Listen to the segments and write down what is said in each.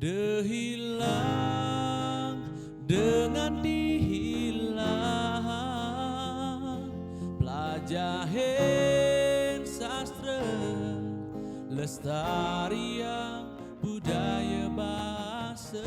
Dehilang dengan dihilang pelajaran sastra lestarian budaya bahasa.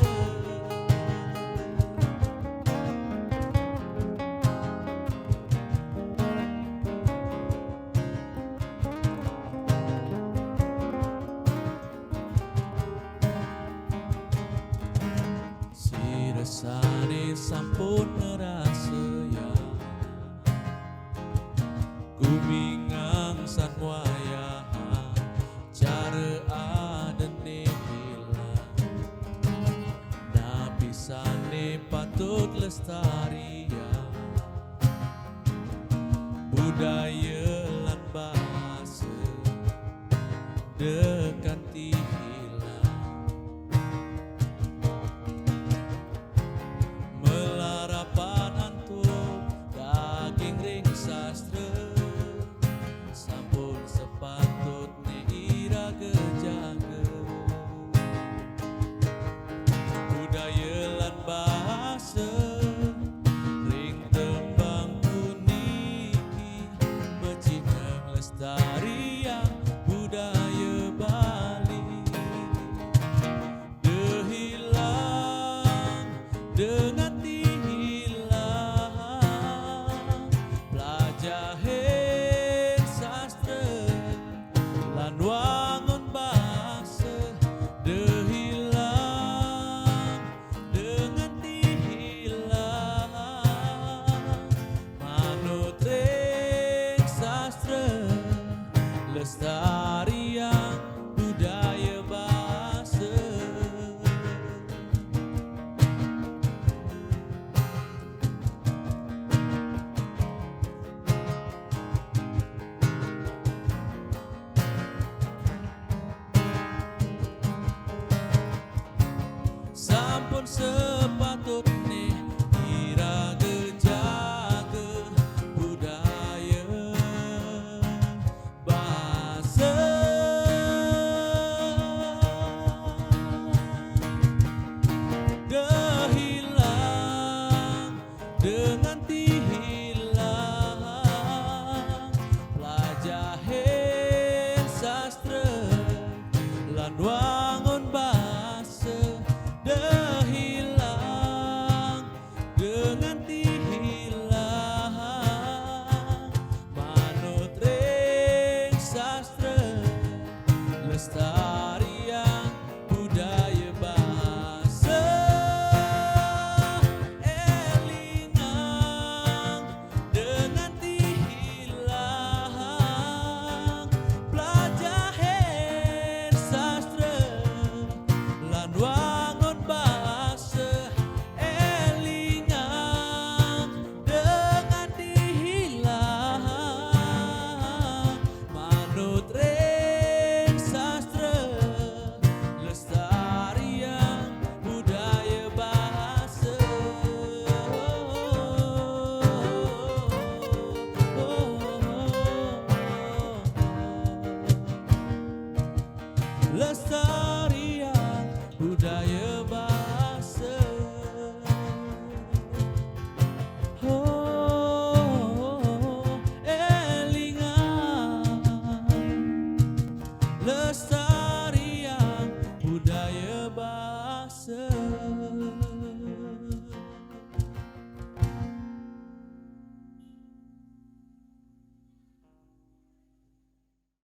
Sane sampun ngerasa ya kumingang san wayah cara adene hilang nabi sane patut lestari ya budaya lan bahasa dekanti lestarian budaya Bali. Dehilang dengan dihilang pelajaran sastra lan wangun bahasa. Dehilang dengan dihilang manut ring sastra lestarian budaya bahasa. Sampun sepatutnya iraga jaga budaya bahasa. Dehilang dengan dihilang pelajaran sastra lan wangun bahasa. Dehilang dengan dihilang manut ring sastra lestarian budaya bahasa. Elingang dengan dihilang pelajaran sastra lan wangun bahasa. Elingang dengan dihilang manut ring sastra lestarian budaya bahasa. Lestarian budaya bahasa. Elingang lestarian budaya bahasa.